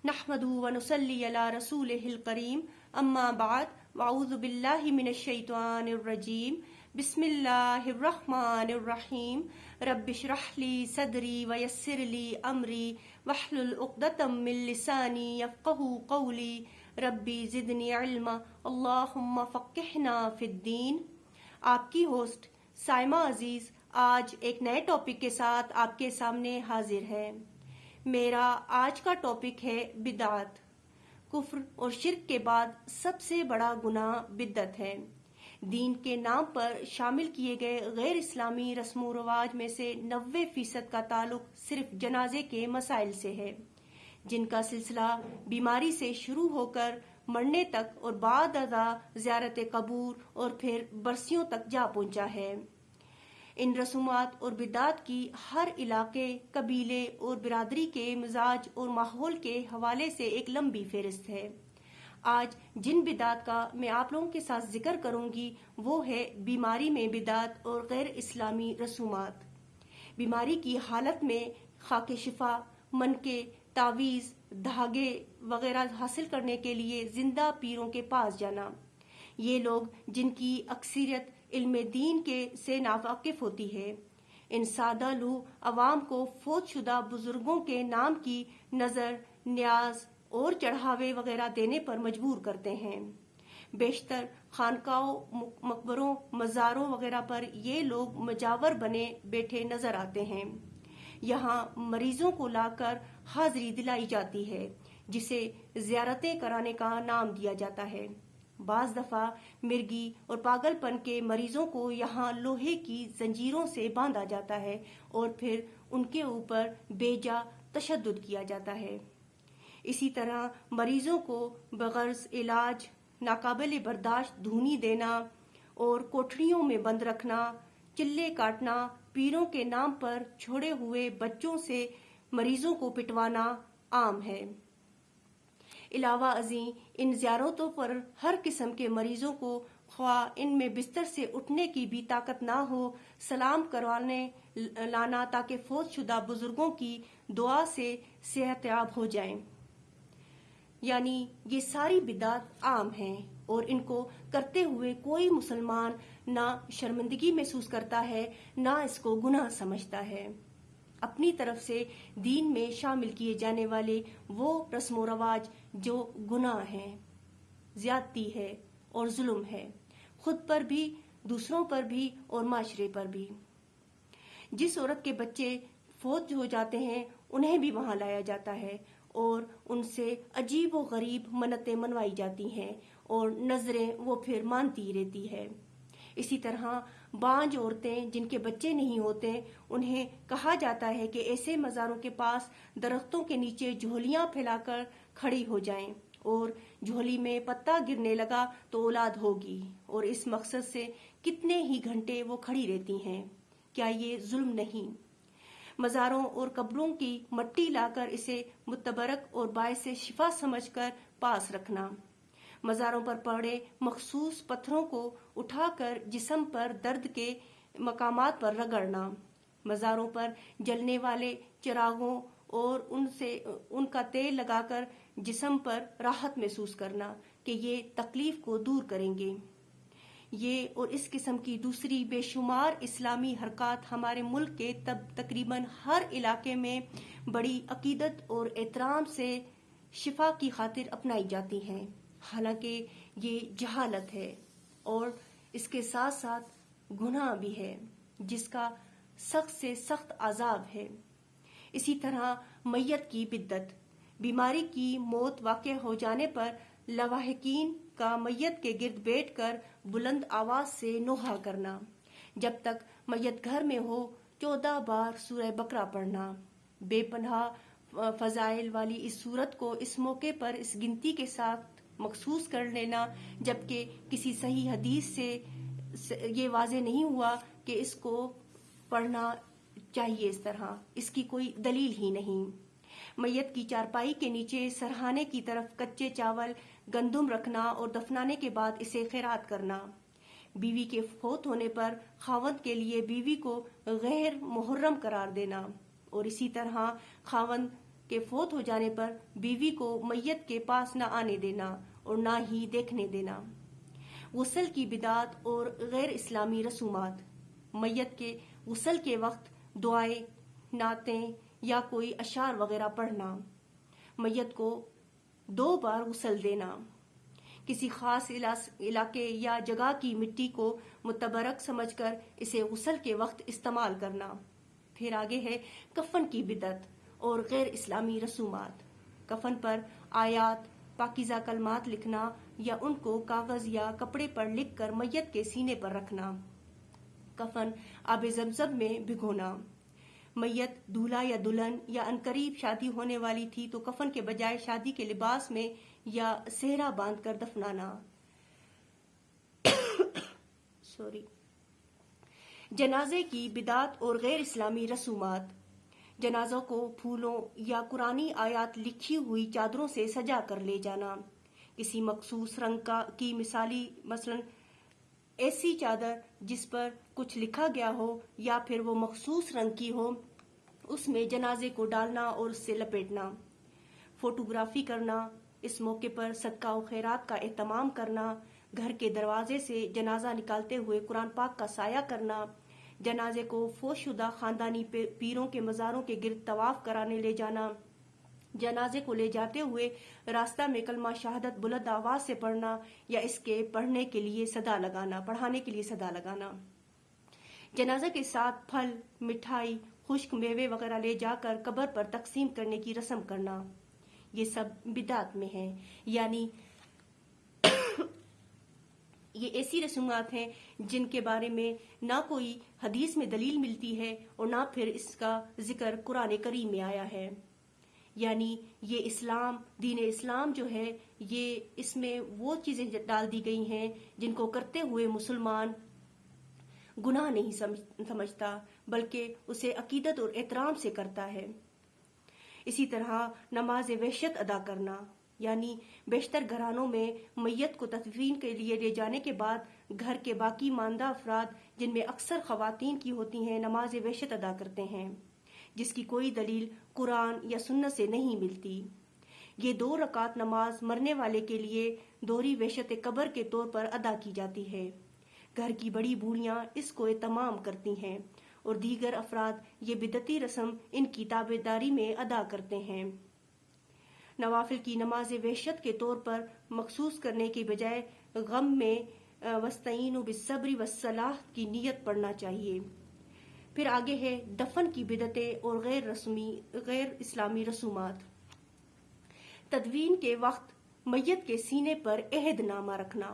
نحمدہ ونصلی علی رسولہ الکریم اما بعد واعوذ باللہ من الشیطان الرجیم بسم اللہ الرحمن الرحیم رب اشرح لی صدری ویسر لی امری واحلل عقدۃ من لسانی یفقہوا قولی ربی زدنی علما اللہم فقہنا فی الدین۔ آپ کی ہوسٹ سائمہ عزیز آج ایک نئے ٹاپک کے ساتھ آپ کے سامنے حاضر ہے۔ میرا آج کا ٹاپک ہے بدعت۔ کفر اور شرک کے بعد سب سے بڑا گناہ بدعت ہے۔ دین کے نام پر شامل کیے گئے غیر اسلامی رسم و رواج میں سے 90% کا تعلق صرف جنازے کے مسائل سے ہے، جن کا سلسلہ بیماری سے شروع ہو کر مرنے تک اور بعد ازاں زیارت قبور اور پھر برسیوں تک جا پہنچا ہے۔ ان رسومات اور بدعات کی ہر علاقے، قبیلے اور برادری کے مزاج اور ماحول کے حوالے سے ایک لمبی فہرست ہے۔ آج جن بدعات کا میں آپ لوگوں کے ساتھ ذکر کروں گی وہ ہے بیماری میں بدعت اور غیر اسلامی رسومات۔ بیماری کی حالت میں خاک شفا، منکے، تعویذ، دھاگے وغیرہ حاصل کرنے کے لیے زندہ پیروں کے پاس جانا۔ یہ لوگ جن کی اکثریت علم دین سے ناواقف ہوتی ہے، ان سادہ لوح عوام کو فوت شدہ بزرگوں کے نام کی نظر، نیاز اور چڑھاوے وغیرہ دینے پر مجبور کرتے ہیں۔ بیشتر خانقاہوں، مقبروں، مزاروں وغیرہ پر یہ لوگ مجاور بنے بیٹھے نظر آتے ہیں۔ یہاں مریضوں کو لا کر حاضری دلائی جاتی ہے، جسے زیارتیں کرانے کا نام دیا جاتا ہے۔ بعض دفعہ مرگی اور پاگل پن کے مریضوں کو یہاں لوہے کی زنجیروں سے باندھا جاتا ہے اور پھر ان کے اوپر بے جا تشدد کیا جاتا ہے۔ اسی طرح مریضوں کو بغرض علاج ناقابل برداشت دھونی دینا اور کوٹھریوں میں بند رکھنا، چلے کاٹنا، پیروں کے نام پر چھوڑے ہوئے بچوں سے مریضوں کو پٹوانا عام ہے۔ علاوہ ازیں ان زیارتوں پر ہر قسم کے مریضوں کو، خواہ ان میں بستر سے اٹھنے کی بھی طاقت نہ ہو، سلام کروانے لانا تاکہ فوت شدہ بزرگوں کی دعا سے صحت یاب ہو جائیں۔ یعنی یہ ساری بدعات عام ہیں اور ان کو کرتے ہوئے کوئی مسلمان نہ شرمندگی محسوس کرتا ہے، نہ اس کو گناہ سمجھتا ہے۔ اپنی طرف سے دین میں شامل کیے جانے والے وہ رسم و رواج جو گناہ ہیں، زیادتی ہے اور ظلم ہے، خود پر بھی، دوسروں پر بھی اور معاشرے پر بھی۔ جس عورت کے بچے فوت ہو جاتے ہیں انہیں بھی وہاں لایا جاتا ہے اور ان سے عجیب و غریب منتیں منوائی جاتی ہیں اور نظریں وہ پھر مانتی رہتی ہے۔ اسی طرح بانجھ عورتیں جن کے بچے نہیں ہوتے، انہیں کہا جاتا ہے کہ ایسے مزاروں کے پاس درختوں کے نیچے جھولیاں پھیلا کر کھڑی ہو جائیں اور جھولی میں پتا گرنے لگا تو اولاد ہوگی، اور اس مقصد سے کتنے ہی گھنٹے وہ کھڑی رہتی ہیں۔ کیا یہ ظلم نہیں؟ مزاروں اور قبروں کی مٹی لا کر اسے متبرک اور باعث شفا سمجھ کر پاس رکھنا، مزاروں پر پڑے مخصوص پتھروں کو اٹھا کر جسم پر درد کے مقامات پر رگڑنا، مزاروں پر جلنے والے چراغوں اور ان کا تیل لگا کر جسم پر راحت محسوس کرنا کہ یہ تکلیف کو دور کریں گے۔ یہ اور اس قسم کی دوسری بے شمار اسلامی حرکات ہمارے ملک کے تقریباً ہر علاقے میں بڑی عقیدت اور احترام سے شفا کی خاطر اپنائی جاتی ہیں، حالانکہ یہ جہالت ہے اور اس کے ساتھ ساتھ گناہ بھی ہے جس کا سخت سے سخت عذاب ہے۔ اسی طرح میت کی بدعت، بیماری کی موت واقع ہو جانے پر لواحقین کا میت کے گرد بیٹھ کر بلند آواز سے نوحہ کرنا، جب تک میت گھر میں ہو 14 بار سورہ بقرہ پڑھنا۔ بے پناہ فضائل والی اس سورت کو اس موقع پر اس گنتی کے ساتھ مخصوص کر لینا، جبکہ کسی صحیح حدیث سے یہ واضح نہیں ہوا کہ اس کو پڑھنا چاہیے اس طرح، اس کی کوئی دلیل ہی نہیں۔ میت کی چارپائی کے نیچے سرہانے کی طرف کچے چاول، گندم رکھنا اور دفنانے کے بعد اسے خیرات کرنا۔ بیوی کے فوت ہونے پر خاوند کے لیے بیوی کو غیر محرم قرار دینا، اور اسی طرح خاوند کے فوت ہو جانے پر بیوی کو میت کے پاس نہ آنے دینا اور نہ ہی دیکھنے دینا۔ غسل کی بدعت اور غیر اسلامی رسومات۔ میت کے غسل کے وقت دعائیں، نعتیں یا کوئی اشعار وغیرہ پڑھنا۔ میت کو 2 بار غسل دینا۔ کسی خاص علاقے یا جگہ کی مٹی کو متبرک سمجھ کر اسے غسل کے وقت استعمال کرنا۔ پھر آگے ہے کفن کی بدعت اور غیر اسلامی رسومات۔ کفن پر آیات، پاکیزہ کلمات لکھنا یا ان کو کاغذ یا کپڑے پر لکھ کر میت کے سینے پر رکھنا۔ کفن آب زمزم میں بھگونا۔ میت دولہا یا دلہن یا عنقریب شادی ہونے والی تھی تو کفن کے بجائے شادی کے لباس میں یا صحرا باندھ کر دفنانا۔ جنازے کی بدعت اور غیر اسلامی رسومات۔ جنازوں کو پھولوں یا قرآنی آیات لکھی ہوئی چادروں سے سجا کر لے جانا۔ کسی مخصوص رنگ کی مثلا ایسی چادر جس پر کچھ لکھا گیا ہو یا پھر وہ مخصوص رنگ کی ہو، اس میں جنازے کو ڈالنا اور اس سے لپیٹنا۔ فوٹوگرافی کرنا۔ اس موقع پر صدقہ و خیرات کا اہتمام کرنا۔ گھر کے دروازے سے جنازہ نکالتے ہوئے قرآن پاک کا سایہ کرنا۔ جنازے کو فوت شدہ خاندانی پیروں کے مزاروں کے گرد طواف کرانے لے جانا۔ جنازے کو لے جاتے ہوئے راستہ میں کلمہ شہادت بلند آواز سے پڑھنا یا اس کے پڑھانے کے لیے صدا لگانا۔ جنازہ کے ساتھ پھل، مٹھائی، خشک میوے وغیرہ لے جا کر قبر پر تقسیم کرنے کی رسم کرنا۔ یہ سب بدعت میں ہے، یعنی یہ ایسی رسومات ہیں جن کے بارے میں نہ کوئی حدیث میں دلیل ملتی ہے اور نہ پھر اس کا ذکر قرآن کریم میں آیا ہے۔ یعنی یہ دین اسلام جو ہے، یہ اس میں وہ چیزیں ڈال دی گئی ہیں جن کو کرتے ہوئے مسلمان گناہ نہیں سمجھتا، بلکہ اسے عقیدت اور احترام سے کرتا ہے۔ اسی طرح نماز وحشت ادا کرنا، یعنی بیشتر گھرانوں میں میت کو تدفین کے لیے لے جانے کے بعد گھر کے باقی ماندہ افراد، جن میں اکثر خواتین کی ہوتی ہیں، نماز وحشت ادا کرتے ہیں، جس کی کوئی دلیل قرآن یا سنت سے نہیں ملتی۔ یہ 2 رکعت نماز مرنے والے کے لیے دوہری وحشت قبر کے طور پر ادا کی جاتی ہے۔ گھر کی بڑی بوڑھیاں اس کو اہتمام کرتی ہیں اور دیگر افراد یہ بدعتی رسم ان کی تابعداری میں ادا کرتے ہیں۔ نوافل کی نماز وحشت کے طور پر مخصوص کرنے کے بجائے غم میں وَاسْتَعِینُوا بِالصَّبْرِ وَالصَّلَاةِ کی نیت پڑھنا چاہیے۔ پھر آگے ہے دفن کی بدعتیں اور غیر اسلامی رسومات۔ تدفین کے وقت میت کے سینے پر عہد نامہ رکھنا۔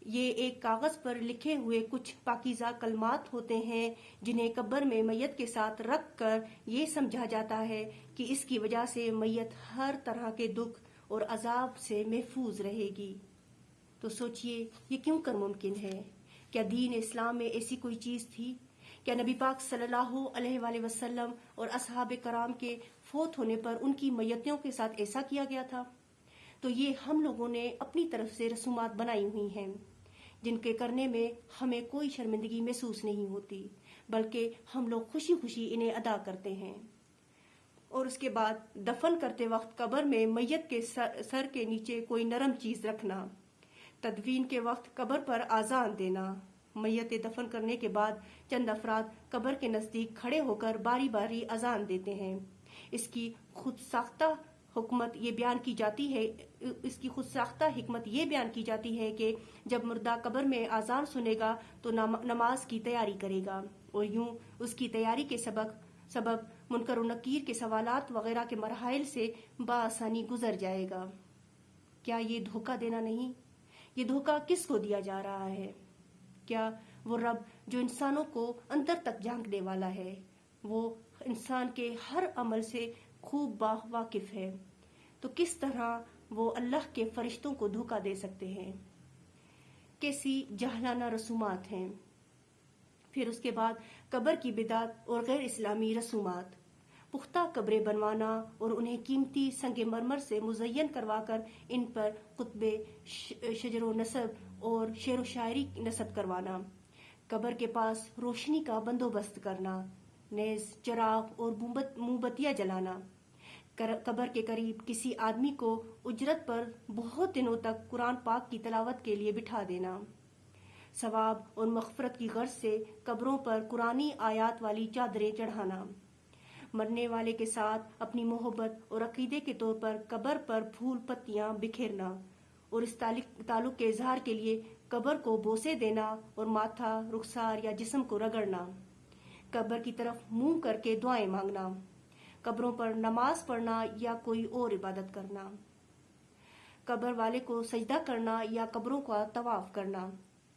یہ ایک کاغذ پر لکھے ہوئے کچھ پاکیزہ کلمات ہوتے ہیں جنہیں قبر میں میت کے ساتھ رکھ کر یہ سمجھا جاتا ہے کہ اس کی وجہ سے میت ہر طرح کے دکھ اور عذاب سے محفوظ رہے گی۔ تو سوچئے یہ کیوں کر ممکن ہے؟ کیا دین اسلام میں ایسی کوئی چیز تھی؟ کیا نبی پاک صلی اللہ علیہ وآلہ وسلم اور اصحاب کرام کے فوت ہونے پر ان کی میتوں کے ساتھ ایسا کیا گیا تھا؟ تو یہ ہم لوگوں نے اپنی طرف سے رسومات بنائی ہوئی ہیں جن کے کرنے میں ہمیں کوئی شرمندگی محسوس نہیں ہوتی، بلکہ ہم لوگ خوشی خوشی انہیں ادا کرتے ہیں۔ اور اس کے بعد دفن کرتے وقت قبر میں میت کے سر کے نیچے کوئی نرم چیز رکھنا۔ تدفین کے وقت قبر پر آذان دینا۔ میت دفن کرنے کے بعد چند افراد قبر کے نزدیک کھڑے ہو کر باری باری اذان دیتے ہیں۔ اس کی خود ساختہ حکمت یہ بیان کی جاتی ہے کہ جب مردہ قبر میں اذان سنے گا تو نماز کی تیاری کرے گا اور یوں اس کی تیاری کے سبب منکر و نکیر کے سوالات وغیرہ کے مراحل سے بآسانی گزر جائے گا۔ کیا یہ دھوکہ دینا نہیں؟ یہ دھوکہ کس کو دیا جا رہا ہے؟ کیا وہ رب جو انسانوں کو اندر تک جھانکنے والا ہے، وہ انسان کے ہر عمل سے خوب واقف ہے، تو کس طرح وہ اللہ کے فرشتوں کو دھوکہ دے سکتے ہیں؟ کیسی جاہلانہ رسومات ہیں۔ پھر اس کے بعد قبر کی بدعت اور غیر اسلامی رسومات۔ پختہ قبریں بنوانا اور انہیں قیمتی سنگ مرمر سے مزین کروا کر ان پر خطبے، شجر و نصب اور شعر و شاعری نصب کروانا۔ قبر کے پاس روشنی کا بندوبست کرنا، نیز چراغ اور موم بتیاں جلانا۔ قبر کے قریب کسی آدمی کو اجرت پر بہت دنوں تک قرآن پاک کی تلاوت کے لیے بٹھا دینا، ثواب اور مغفرت کی غرض سے قبروں پر قرآنی آیات والی چادریں چڑھانا، مرنے والے کے ساتھ اپنی محبت اور عقیدے کے طور پر قبر پر پھول پتیاں بکھیرنا اور اس تعلق کے اظہار کے لیے قبر کو بوسے دینا اور ماتھا، رخسار یا جسم کو رگڑنا، قبر کی طرف منہ کر کے دعائیں مانگنا، قبروں پر نماز پڑھنا یا کوئی اور عبادت کرنا، قبر والے کو سجدہ کرنا یا قبروں کا طواف کرنا،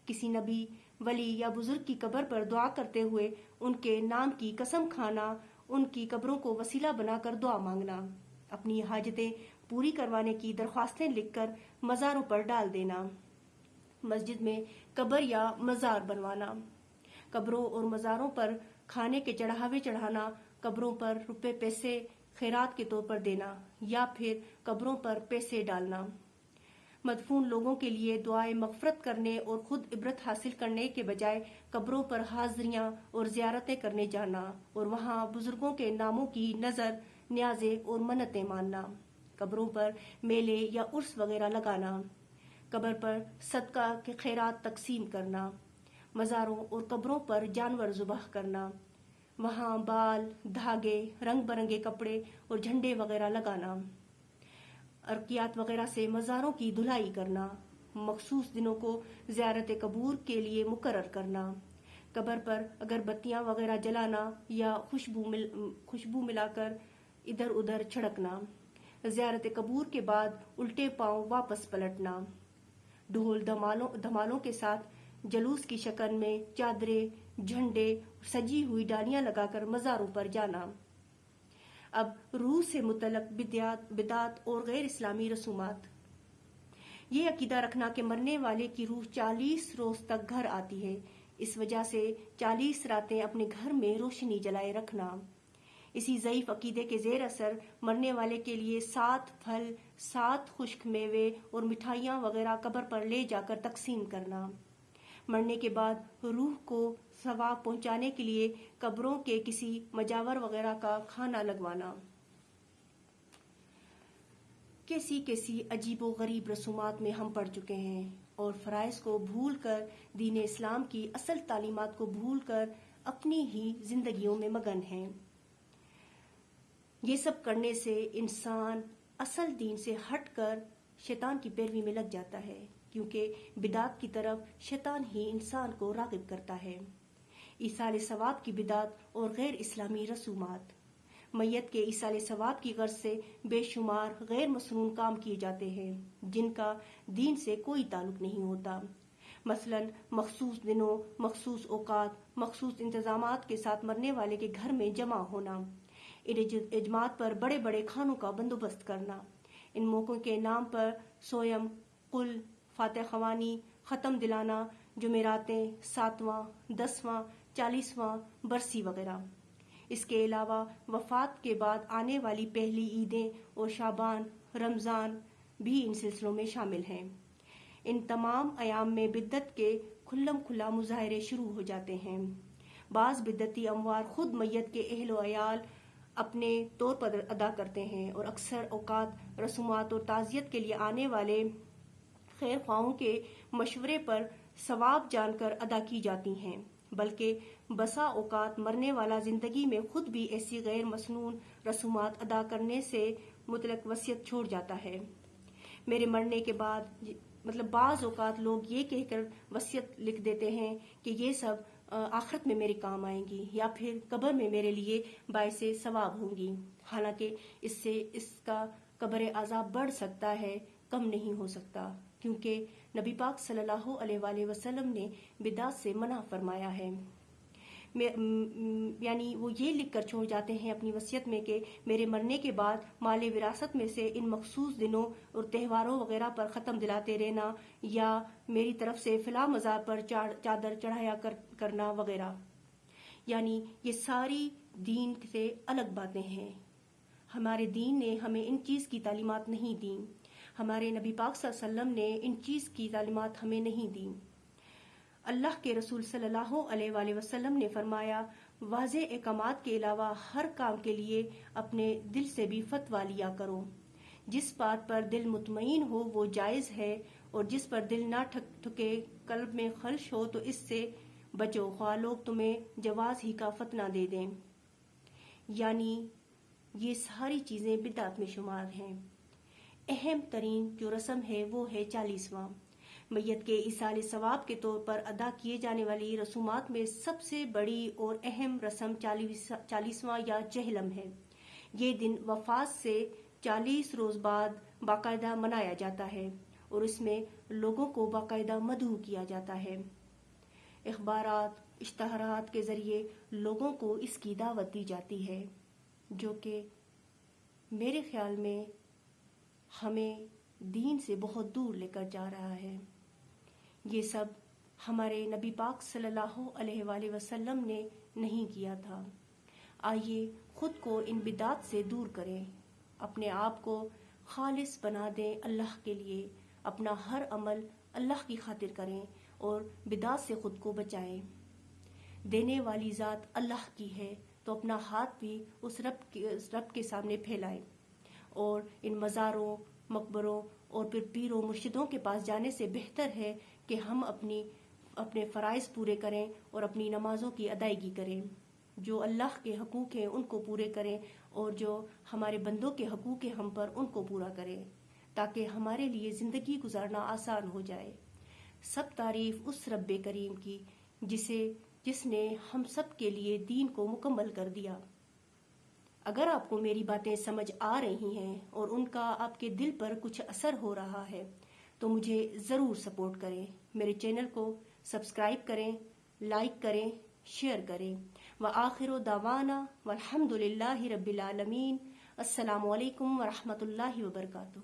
کسی نبی، ولی یا بزرگ کی قبر پر دعا کرتے ہوئے ان کے نام کی قسم کھانا، ان کی قبروں کو وسیلہ بنا کر دعا مانگنا، اپنی حاجتیں پوری کروانے کی درخواستیں لکھ کر مزاروں پر ڈال دینا، مسجد میں قبر یا مزار بنوانا، قبروں اور مزاروں پر کھانے کے چڑھاوے چڑھانا، قبروں پر روپے پیسے خیرات کے طور پر دینا یا پھر قبروں پر پیسے ڈالنا، مدفون لوگوں کے لیے دعائیں مغفرت کرنے اور خود عبرت حاصل کرنے کے بجائے قبروں پر حاضریاں اور زیارتیں کرنے جانا اور وہاں بزرگوں کے ناموں کی نظر نیازیں اور منتیں ماننا، قبروں پر میلے یا عرس وغیرہ لگانا، قبر پر صدقہ کے خیرات تقسیم کرنا، مزاروں اور قبروں پر جانور ذبح کرنا، وہاں بال، دھاگے، رنگ برنگے کپڑے اور جھنڈے وغیرہ لگانا، عرقیات وغیرہ سے مزاروں کی دھلائی کرنا، مخصوص دنوں کو زیارت قبور کے لیے مقرر کرنا، قبر پر اگربتیاں وغیرہ جلانا یا خوشبو ملا کر ادھر ادھر چھڑکنا، زیارت قبور کے بعد الٹے پاؤں واپس پلٹنا، ڈھول دھمالوں کے ساتھ جلوس کی شکل میں چادریں، جھنڈے، سجی ہوئی ڈالیاں لگا کر مزاروں پر جانا۔ اب روح سے متعلق بدعات اور غیر اسلامی رسومات۔ یہ عقیدہ رکھنا کہ مرنے والے کی روح 40 روز تک گھر آتی ہے، اس وجہ سے 40 راتیں اپنے گھر میں روشنی جلائے رکھنا، اسی ضعیف عقیدے کے زیر اثر مرنے والے کے لیے 7 پھل، 7 خشک میوے اور مٹھائیاں وغیرہ قبر پر لے جا کر تقسیم کرنا، مرنے کے بعد روح کو ثواب پہنچانے کے لیے قبروں کے کسی مجاور وغیرہ کا کھانا لگوانا۔ کیسی عجیب و غریب رسومات میں ہم پڑ چکے ہیں اور فرائض کو بھول کر، دین اسلام کی اصل تعلیمات کو بھول کر اپنی ہی زندگیوں میں مگن ہیں۔ یہ سب کرنے سے انسان اصل دین سے ہٹ کر شیطان کی پیروی میں لگ جاتا ہے، کیونکہ بدعت کی طرف شیطان ہی انسان کو راغب کرتا ہے۔ ایصال ثواب کی بدعت اور غیر اسلامی رسومات۔ میت کے ایصال ثواب کی غرض سے بے شمار غیر مسنون کام کیے جاتے ہیں جن کا دین سے کوئی تعلق نہیں ہوتا، مثلا مخصوص دنوں، مخصوص اوقات، مخصوص انتظامات کے ساتھ مرنے والے کے گھر میں جمع ہونا، ان اجماعات پر بڑے بڑے کھانوں کا بندوبست کرنا، ان موقعوں کے نام پر سویم، قل، فاتح خوانی، ختم دلانا، جمعراتیں، 7واں، 10واں، 40واں برسی وغیرہ۔ اس کے علاوہ وفات کے بعد آنے والی پہلی عیدیں اور شعبان، رمضان بھی ان سلسلوں میں شامل ہیں۔ ان تمام ایام میں بدعت کے کھلم کھلا مظاہرے شروع ہو جاتے ہیں۔ بعض بدعتی اموار خود میت کے اہل و عیال اپنے طور پر ادا کرتے ہیں اور اکثر اوقات رسومات اور تعزیت کے لیے آنے والے خیر خواہوں کے مشورے پر ثواب جان کر ادا کی جاتی ہیں، بلکہ بسا اوقات مرنے والا زندگی میں خود بھی ایسی غیر مسنون رسومات ادا کرنے سے متعلق وصیت چھوڑ جاتا ہے۔ میرے مرنے کے بعد بعض اوقات لوگ یہ کہہ کر وصیت لکھ دیتے ہیں کہ یہ سب آخرت میں میرے کام آئیں گی یا پھر قبر میں میرے لیے باعث ثواب ہوں گی، حالانکہ اس سے اس کا قبر عذاب بڑھ سکتا ہے، کم نہیں ہو سکتا، کیونکہ نبی پاک صلی اللہ علیہ وآلہ وسلم نے بدعت سے منع فرمایا ہے۔ یعنی وہ یہ لکھ کر چھوڑ جاتے ہیں اپنی وصیت میں کہ میرے مرنے کے بعد مال وراثت میں سے ان مخصوص دنوں اور تہواروں وغیرہ پر ختم دلاتے رہنا یا میری طرف سے فلاں مزار پر چادر چڑھایا کرنا وغیرہ۔ یعنی یہ ساری دین سے الگ باتیں ہیں۔ ہمارے دین نے ہمیں ان چیز کی تعلیمات نہیں دیں، ہمارے نبی پاک صلی اللہ علیہ وسلم نے ان چیز کی تعلیمات ہمیں نہیں دیں۔ اللہ کے رسول صلی اللہ علیہ وآلہ وسلم نے فرمایا، واضح احکامات کے علاوہ ہر کام کے لیے اپنے دل سے بھی فتویٰ لیا کرو۔ جس بات پر دل مطمئن ہو وہ جائز ہے، اور جس پر دل نہ ٹھکے، قلب میں خلش ہو تو اس سے بچو، خواہ لوگ تمہیں جواز ہی کا فتنہ دے دیں۔ یعنی یہ ساری چیزیں بدعت میں شمار ہیں۔ اہم ترین جو رسم ہے وہ ہے 40واں۔ میت کے ایصال ثواب کے طور پر ادا کیے جانے والی رسومات میں سب سے بڑی اور اہم رسم 40واں یا چہلم ہے۔ یہ دن وفات سے 40 روز بعد باقاعدہ منایا جاتا ہے، اور اس میں لوگوں کو باقاعدہ مدعو کیا جاتا ہے۔ اخبارات، اشتہارات کے ذریعے لوگوں کو اس کی دعوت دی جاتی ہے، جو کہ میرے خیال میں ہمیں دین سے بہت دور لے کر جا رہا ہے۔ یہ سب ہمارے نبی پاک صلی اللہ علیہ وآلہ وسلم نے نہیں کیا تھا۔ آئیے خود کو ان بدعات سے دور کریں، اپنے آپ کو خالص بنا دیں اللہ کے لیے، اپنا ہر عمل اللہ کی خاطر کریں اور بدعات سے خود کو بچائیں۔ دینے والی ذات اللہ کی ہے، تو اپنا ہاتھ بھی اس رب کے سامنے پھیلائیں، اور ان مزاروں، مقبروں اور پھر پیروں مرشدوں کے پاس جانے سے بہتر ہے کہ ہم اپنے فرائض پورے کریں اور اپنی نمازوں کی ادائیگی کریں، جو اللہ کے حقوق ہیں ان کو پورے کریں، اور جو ہمارے بندوں کے حقوق ہیں ہم پر ان کو پورا کریں، تاکہ ہمارے لیے زندگی گزارنا آسان ہو جائے۔ سب تعریف اس رب کریم کی جس نے ہم سب کے لیے دین کو مکمل کر دیا۔ اگر آپ کو میری باتیں سمجھ آ رہی ہیں اور ان کا آپ کے دل پر کچھ اثر ہو رہا ہے تو مجھے ضرور سپورٹ کریں، میرے چینل کو سبسکرائب کریں، لائک کریں، شیئر کریں۔ وآخر دعوانا والحمد للہ رب العالمین۔ السلام علیکم ورحمۃ اللہ وبرکاتہ۔